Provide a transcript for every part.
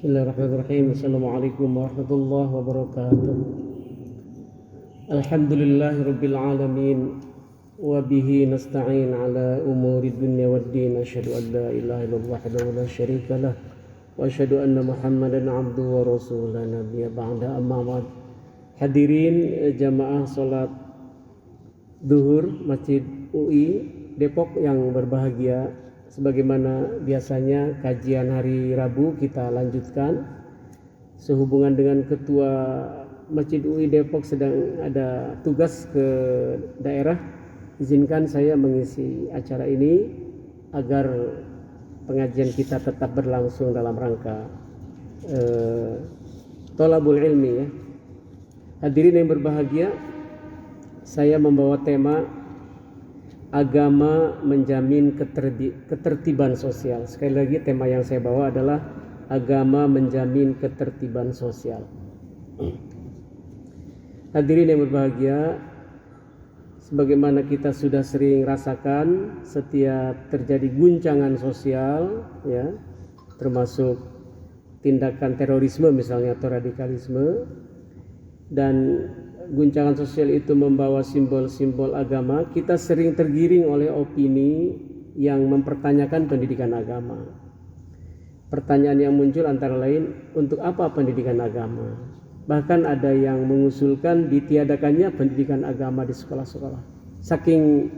Bismillahirrahmanirrahim. Assalamualaikum warahmatullahi wabarakatuh. Alhamdulillahirabbil alamin wa bihi nasta'in ala umuri dunya waddin. Asyhadu an la ilaha illallah wahdahu la syarika lah wa asyhadu anna Muhammadan abduhu wa rasuluhu la nabiyya ba'da. Amma ba'd. Hadirin jamaah salat Zuhur Masjid UI Depok yang berbahagia. Sebagaimana biasanya kajian hari Rabu kita lanjutkan. Sehubungan dengan Ketua Masjid UI Depok sedang ada tugas ke daerah, izinkan saya mengisi acara ini agar pengajian kita tetap berlangsung dalam rangka thalabul ilmi ya. Hadirin yang berbahagia, saya membawa tema agama menjamin ketertiban sosial. Sekali lagi tema yang saya bawa adalah agama menjamin ketertiban sosial. Hadirin yang berbahagia, sebagaimana kita sudah sering rasakan setiap terjadi guncangan sosial ya, termasuk tindakan terorisme misalnya atau radikalisme, dan guncangan sosial itu membawa simbol-simbol agama, kita sering tergiring oleh opini yang mempertanyakan pendidikan agama. Pertanyaan yang muncul antara lain, untuk apa pendidikan agama? Bahkan ada yang mengusulkan ditiadakannya pendidikan agama di sekolah-sekolah. Saking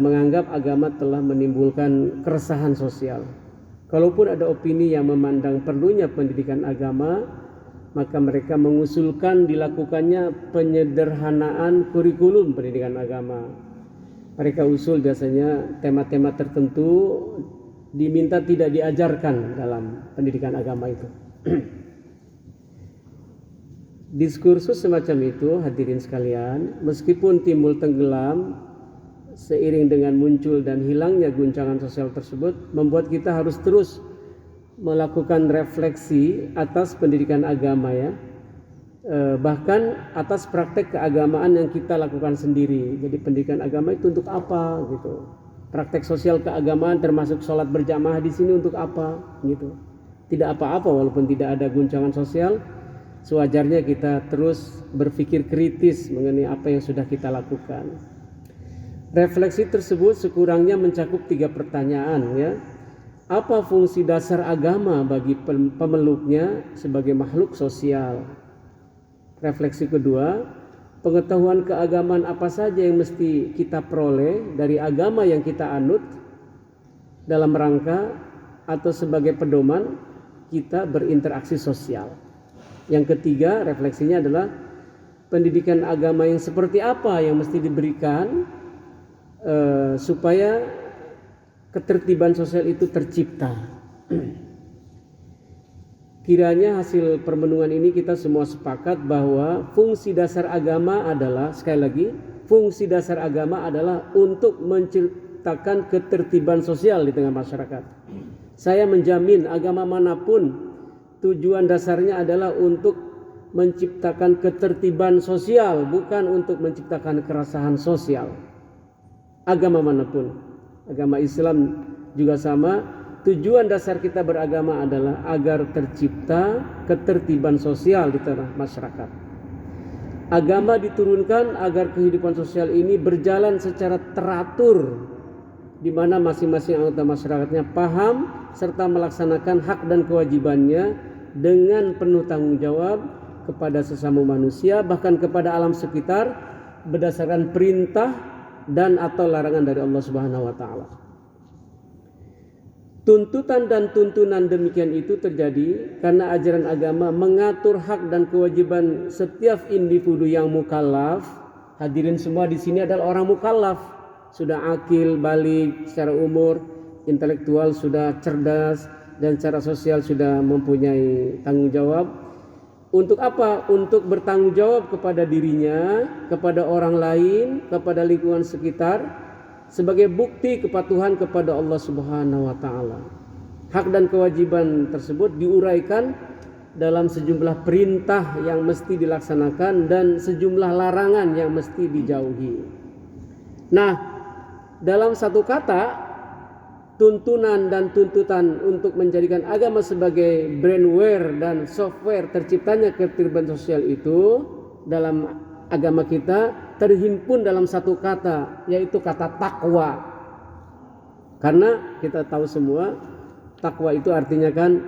menganggap agama telah menimbulkan keresahan sosial. Kalaupun ada opini yang memandang perlunya pendidikan agama, maka mereka mengusulkan dilakukannya penyederhanaan kurikulum pendidikan agama. Mereka usul biasanya tema-tema tertentu diminta tidak diajarkan dalam pendidikan agama itu. Diskursus semacam itu, hadirin sekalian, meskipun timbul tenggelam seiring dengan muncul dan hilangnya guncangan sosial tersebut, membuat kita harus terus melakukan refleksi atas pendidikan agama ya, bahkan atas praktek keagamaan yang kita lakukan sendiri. Jadi pendidikan agama itu untuk apa gitu? Praktek sosial keagamaan termasuk sholat berjamaah di sini untuk apa gitu? Tidak apa-apa walaupun tidak ada guncangan sosial, sewajarnya kita terus berpikir kritis mengenai apa yang sudah kita lakukan. Refleksi tersebut sekurangnya mencakup 3 pertanyaan ya. Apa fungsi dasar agama bagi pemeluknya sebagai makhluk sosial? Refleksi kedua, pengetahuan keagamaan apa saja yang mesti kita peroleh dari agama yang kita anut dalam rangka atau sebagai pedoman kita berinteraksi sosial. Yang ketiga, refleksinya adalah pendidikan agama yang seperti apa yang mesti diberikan supaya ketertiban sosial itu tercipta. Kiranya hasil permenungan ini kita semua sepakat bahwa fungsi dasar agama adalah, sekali lagi, fungsi dasar agama adalah untuk menciptakan ketertiban sosial di tengah masyarakat. Saya menjamin agama manapun tujuan dasarnya adalah untuk menciptakan ketertiban sosial, bukan untuk menciptakan keresahan sosial. Agama manapun. Agama Islam juga sama, tujuan dasar kita beragama adalah agar tercipta ketertiban sosial di tengah masyarakat. Agama diturunkan agar kehidupan sosial ini berjalan secara teratur, di mana masing-masing anggota masyarakatnya paham serta melaksanakan hak dan kewajibannya dengan penuh tanggung jawab kepada sesama manusia, bahkan kepada alam sekitar berdasarkan perintah dan atau larangan dari Allah Subhanahu wa taala. Tuntutan dan tuntunan demikian itu terjadi karena ajaran agama mengatur hak dan kewajiban setiap individu yang mukallaf. Hadirin semua di sini adalah orang mukallaf, sudah akil, baligh secara umur, intelektual sudah cerdas, dan secara sosial sudah mempunyai tanggung jawab. Untuk apa? Untuk bertanggung jawab kepada dirinya, kepada orang lain, kepada lingkungan sekitar, sebagai bukti kepatuhan kepada Allah Subhanahu wa taala. Hak dan kewajiban tersebut diuraikan dalam sejumlah perintah yang mesti dilaksanakan dan sejumlah larangan yang mesti dijauhi. Nah, dalam satu kata, tuntunan dan tuntutan untuk menjadikan agama sebagai brandware dan software terciptanya ketertiban sosial itu dalam agama kita terhimpun dalam satu kata, yaitu kata takwa. Karena kita tahu semua takwa itu artinya kan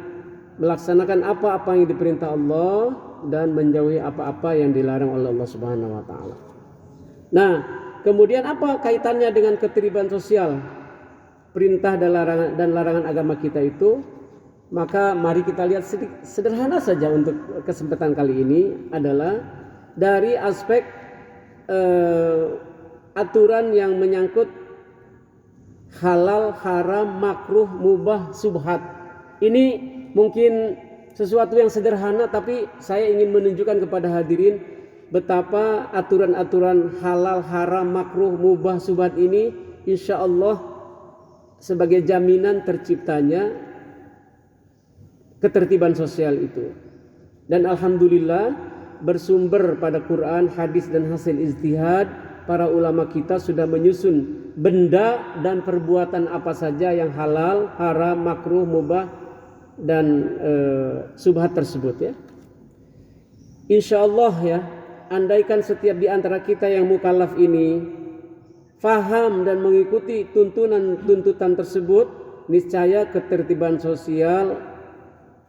melaksanakan apa-apa yang diperintah Allah dan menjauhi apa-apa yang dilarang oleh Allah Subhanahu wa taala. Nah, kemudian apa kaitannya dengan ketertiban sosial? Perintah dan larangan agama kita itu, maka mari kita lihat sederhana saja untuk kesempatan kali ini adalah dari aspek aturan yang menyangkut halal, haram, makruh, mubah, subhat. Ini mungkin sesuatu yang sederhana, tapi saya ingin menunjukkan kepada hadirin betapa aturan-aturan halal, haram, makruh, mubah, subhat ini insya Allah sebagai jaminan terciptanya ketertiban sosial itu. Dan alhamdulillah bersumber pada Quran, hadis dan hasil ijtihad, para ulama kita sudah menyusun benda dan perbuatan apa saja yang halal, haram, makruh, mubah dan subhat tersebut ya. Insya Allah ya, andaikan setiap di antara kita yang mukallaf ini faham dan mengikuti tuntutan tersebut, niscaya ketertiban sosial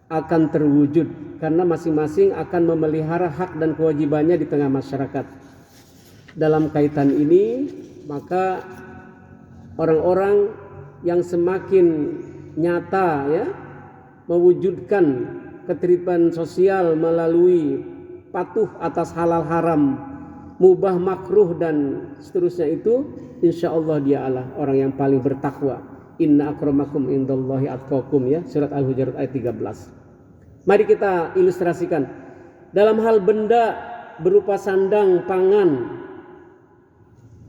akan terwujud karena masing-masing akan memelihara hak dan kewajibannya di tengah masyarakat. Dalam kaitan ini, maka orang-orang yang semakin nyata ya mewujudkan ketertiban sosial melalui patuh atas halal haram, mubah makruh dan seterusnya itu, insya Allah dia adalah orang yang paling bertakwa. Inna akramakum indallahi atqakum ya, surat Al-Hujurat ayat 13. Mari kita ilustrasikan dalam hal benda berupa sandang, pangan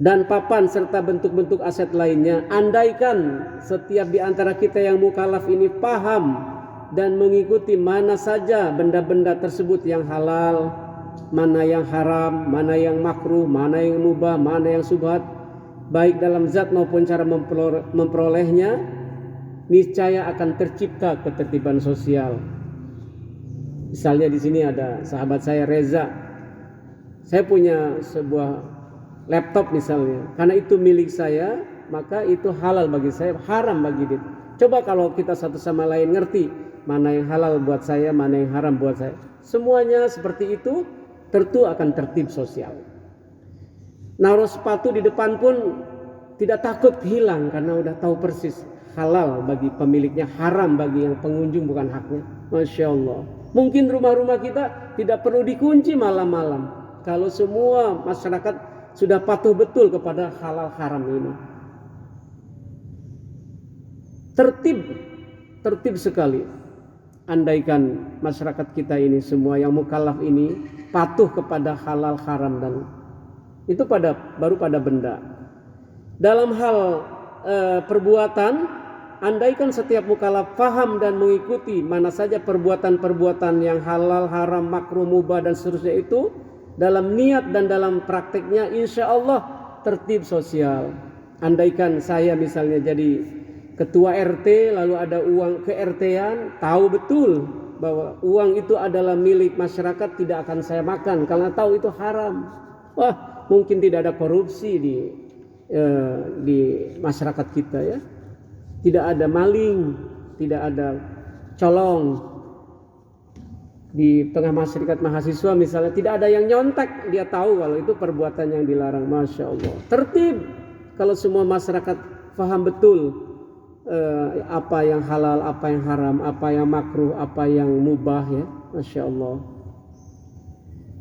dan papan serta bentuk-bentuk aset lainnya. Andaikan setiap di antara kita yang mukallaf ini paham dan mengikuti mana saja benda-benda tersebut yang halal, mana yang haram, mana yang makruh, mana yang mubah, mana yang subhat, baik dalam zat maupun cara memperolehnya, niscaya akan tercipta ketertiban sosial. Misalnya di sini ada sahabat saya Reza. Saya punya sebuah laptop misalnya, karena itu milik saya, maka itu halal bagi saya, haram bagi dia. Coba kalau kita satu sama lain ngerti mana yang halal buat saya, mana yang haram buat saya, semuanya seperti itu, tentu akan tertib sosial. Naruh sepatu di depan pun tidak takut hilang karena udah tahu persis halal bagi pemiliknya, haram bagi yang pengunjung, bukan haknya. Masya Allah. Mungkin rumah-rumah kita tidak perlu dikunci malam-malam kalau semua masyarakat sudah patuh betul kepada halal haram ini. Tertib sekali. Andaikan masyarakat kita ini semua yang mukallaf ini patuh kepada halal haram, dan itu baru pada benda. Dalam hal perbuatan, andaikan setiap mukallaf paham dan mengikuti mana saja perbuatan-perbuatan yang halal, haram, makruh, mubah dan seterusnya itu dalam niat dan dalam prakteknya, insya Allah tertib sosial. Andaikan saya misalnya jadi ketua RT, lalu ada uang ke RT-an, tahu betul bahwa uang itu adalah milik masyarakat, tidak akan saya makan karena tahu itu haram. Wah, mungkin tidak ada korupsi di masyarakat kita ya. Tidak ada maling, tidak ada colong. Di tengah masyarakat mahasiswa misalnya tidak ada yang nyontek, dia tahu kalau itu perbuatan yang dilarang. Masya Allah, tertib kalau semua masyarakat paham betul apa yang halal, apa yang haram, apa yang makruh, apa yang mubah ya. Masya Allah.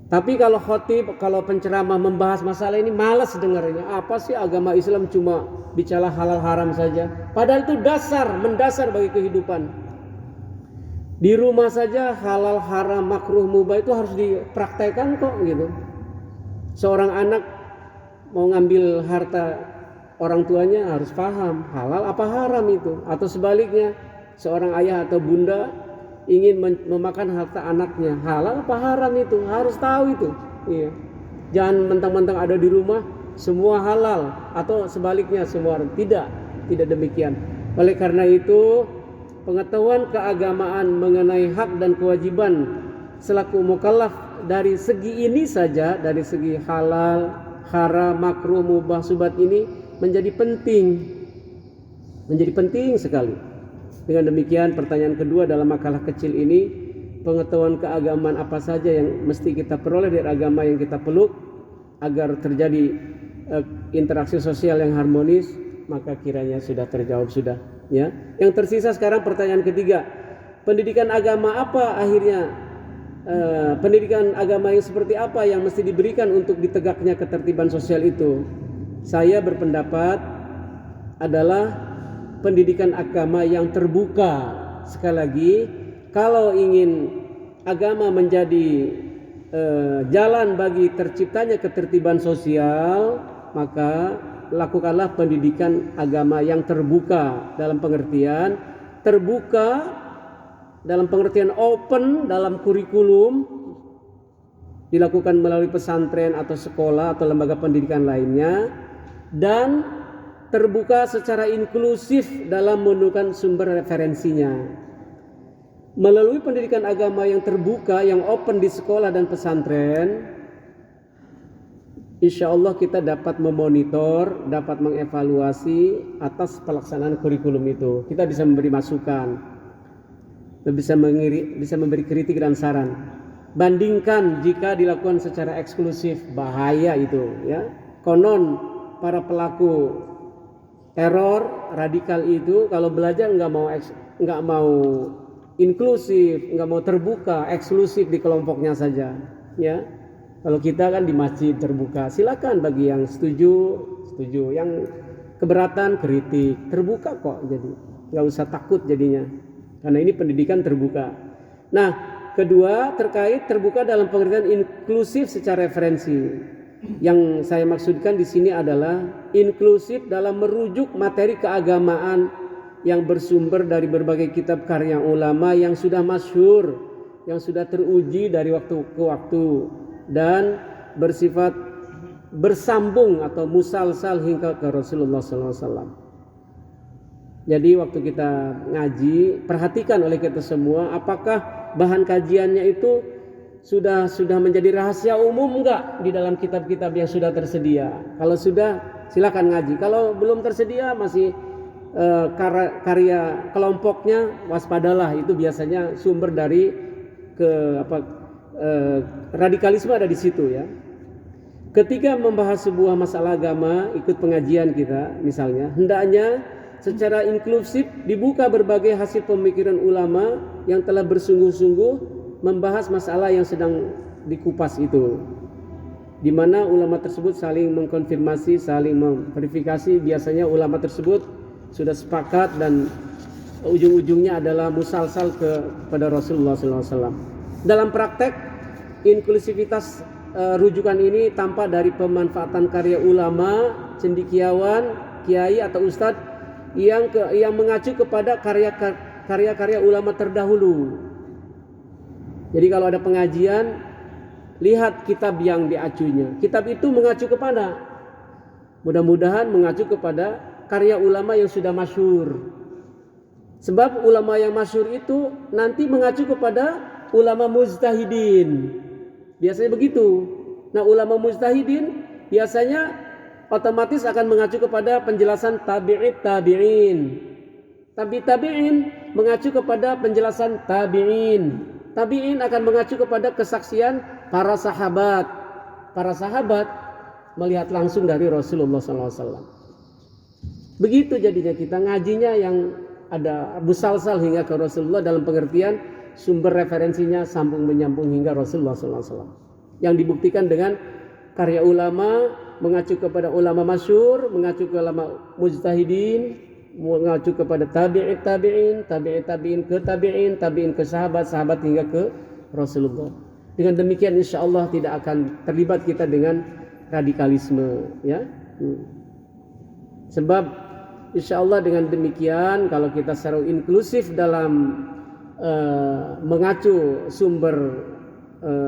Tapi kalau khotib, kalau penceramah membahas masalah ini malas dengarnya. Apa sih agama Islam cuma bicara halal haram saja, padahal itu mendasar bagi kehidupan. Di rumah saja halal, haram, makruh, mubah itu harus dipraktekkan kok gitu. Seorang anak mau ngambil harta orang tuanya harus paham halal apa haram itu. Atau sebaliknya, seorang ayah atau bunda ingin memakan harta anaknya, halal apa haram itu, harus tahu itu. Iya. Jangan mentang-mentang ada di rumah semua halal, atau sebaliknya semua tidak demikian. Oleh karena itu, pengetahuan keagamaan mengenai hak dan kewajiban selaku mukallaf dari segi ini saja, dari segi halal, haram, makruh, mubah, subhat ini menjadi penting sekali. Dengan demikian, pertanyaan kedua dalam makalah kecil ini, pengetahuan keagamaan apa saja yang mesti kita peroleh dari agama yang kita peluk agar terjadi interaksi sosial yang harmonis, maka kiranya sudah terjawab sudah, ya. Yang tersisa sekarang pertanyaan ketiga, pendidikan agama apa akhirnya, pendidikan agama yang seperti apa yang mesti diberikan untuk ditegaknya ketertiban sosial itu? Saya berpendapat adalah pendidikan agama yang terbuka. Sekali lagi, kalau ingin agama menjadi jalan bagi terciptanya ketertiban sosial, maka lakukanlah pendidikan agama yang terbuka dalam pengertian open dalam kurikulum, dilakukan melalui pesantren atau sekolah atau lembaga pendidikan lainnya, dan terbuka secara inklusif dalam menemukan sumber referensinya. Melalui pendidikan agama yang terbuka, yang open di sekolah dan pesantren, insya Allah kita dapat memonitor, dapat mengevaluasi atas pelaksanaan kurikulum itu. Kita bisa memberi masukan, bisa memberi kritik dan saran. Bandingkan jika dilakukan secara eksklusif, bahaya itu, ya. Konon para pelaku teror radikal itu kalau belajar nggak mau inklusif, nggak mau terbuka, eksklusif di kelompoknya saja, ya. Kalau kita kan di masjid terbuka, silakan bagi yang setuju, yang keberatan kritik, terbuka kok, jadi nggak usah takut jadinya, karena ini pendidikan terbuka. Nah, kedua terkait terbuka dalam pengertian inklusif secara referensi. Yang saya maksudkan di sini adalah inklusif dalam merujuk materi keagamaan yang bersumber dari berbagai kitab karya ulama yang sudah masyhur, yang sudah teruji dari waktu ke waktu dan bersifat bersambung atau musalsal hingga ke Rasulullah SAW. Jadi waktu kita ngaji, perhatikan oleh kita semua, apakah bahan kajiannya itu sudah menjadi rahasia umum enggak di dalam kitab-kitab yang sudah tersedia. Kalau sudah, silakan ngaji. Kalau belum tersedia, masih karya kelompoknya, waspadalah, itu biasanya sumber dari radikalisme ada di situ, ya. Ketika membahas sebuah masalah agama, ikut pengajian kita misalnya, hendaknya secara inklusif dibuka berbagai hasil pemikiran ulama yang telah bersungguh-sungguh membahas masalah yang sedang dikupas itu, di mana ulama tersebut saling mengkonfirmasi, saling memverifikasi. Biasanya ulama tersebut sudah sepakat dan ujung-ujungnya adalah musalsal kepada Rasulullah SAW. Dalam praktek, inklusivitas rujukan ini tampak dari pemanfaatan karya ulama, cendekiawan, kiai atau ustadz yang mengacu kepada karya-karya ulama terdahulu. Jadi kalau ada pengajian, lihat kitab yang diacunya. Kitab itu mengacu kepada, mudah-mudahan mengacu kepada karya ulama yang sudah masyhur. Sebab ulama yang masyhur itu nanti mengacu kepada ulama mujtahidin. Biasanya begitu. Nah, ulama mujtahidin biasanya otomatis akan mengacu kepada penjelasan tabi'in. Tabi'in mengacu kepada penjelasan tabi'in. Tabi'in akan mengacu kepada kesaksian para sahabat. Para sahabat melihat langsung dari Rasulullah SAW. Begitu jadinya kita ngajinya yang ada musalsal hingga ke Rasulullah dalam pengertian sumber referensinya sambung menyambung hingga Rasulullah SAW. Yang dibuktikan dengan karya ulama, mengacu kepada ulama masyhur, mengacu ke ulama mujtahidin, mengacu kepada tabi'in ke sahabat hingga ke Rasulullah. Dengan demikian insya Allah tidak akan terlibat kita dengan radikalisme, ya. Sebab insya Allah dengan demikian kalau kita secara inklusif dalam mengacu sumber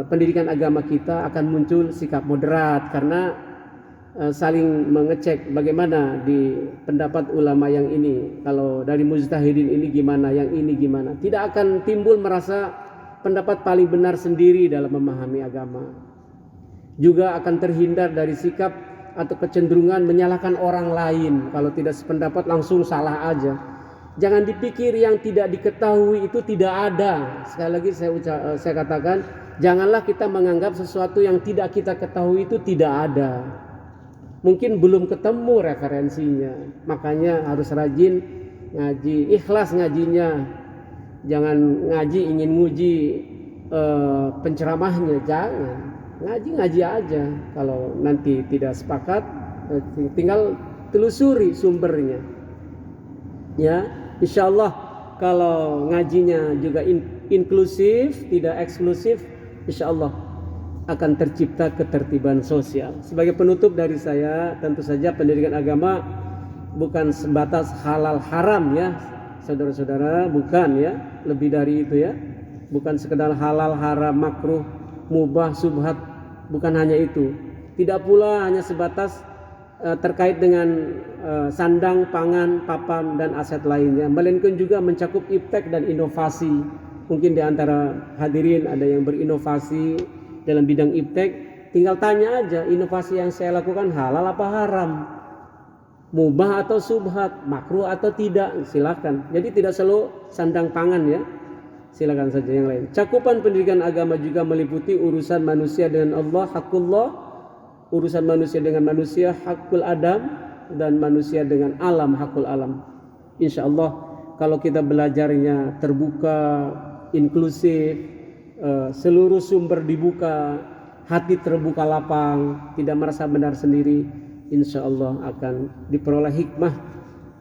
pendidikan agama kita, akan muncul sikap moderat, karena saling mengecek bagaimana di pendapat ulama yang ini, kalau dari mujtahidin ini gimana, yang ini gimana. Tidak akan timbul merasa pendapat paling benar sendiri dalam memahami agama. Juga akan terhindar dari sikap atau kecenderungan menyalahkan orang lain. Kalau tidak sependapat langsung salah aja. Jangan dipikir yang tidak diketahui itu tidak ada. Sekali lagi saya katakan, janganlah kita menganggap sesuatu yang tidak kita ketahui itu tidak ada. Mungkin belum ketemu referensinya, makanya harus rajin ngaji, ikhlas ngajinya. Jangan ngaji ingin nguji penceramahnya, jangan. Ngaji aja. Kalau nanti tidak sepakat, tinggal telusuri sumbernya. Ya, insyaallah kalau ngajinya juga inklusif, tidak eksklusif, insyaallah akan tercipta ketertiban sosial. Sebagai penutup dari saya, tentu saja pendidikan agama bukan sebatas halal haram ya, saudara-saudara, bukan ya, lebih dari itu ya. Bukan sekedar halal haram makruh mubah subhat, bukan hanya itu. Tidak pula hanya sebatas terkait dengan sandang, pangan, papan dan aset lainnya, melainkan juga mencakup iptek dan inovasi. Mungkin di antara hadirin ada yang berinovasi dalam bidang iptek, tinggal tanya aja, inovasi yang saya lakukan halal apa haram, mubah atau subhat, makruh atau tidak, silakan. Jadi tidak selalu sandang pangan ya, silakan saja yang lain. Cakupan pendidikan agama juga meliputi urusan manusia dengan Allah, hakullah, urusan manusia dengan manusia, hakul adam, dan manusia dengan alam, hakul alam. Insya Allah kalau kita belajarnya terbuka, inklusif, seluruh sumber dibuka, hati terbuka lapang, tidak merasa benar sendiri, insya Allah akan diperoleh hikmah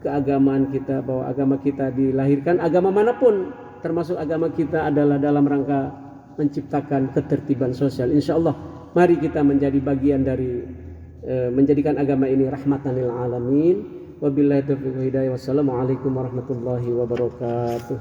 keagamaan kita, bahwa agama kita dilahirkan, agama manapun termasuk agama kita adalah dalam rangka menciptakan ketertiban sosial. Insya Allah mari kita menjadi bagian dari menjadikan agama ini rahmatan lil alamin. Wabillahi taufiq wal hidayah. Wassalamualaikum warahmatullahi wabarakatuh.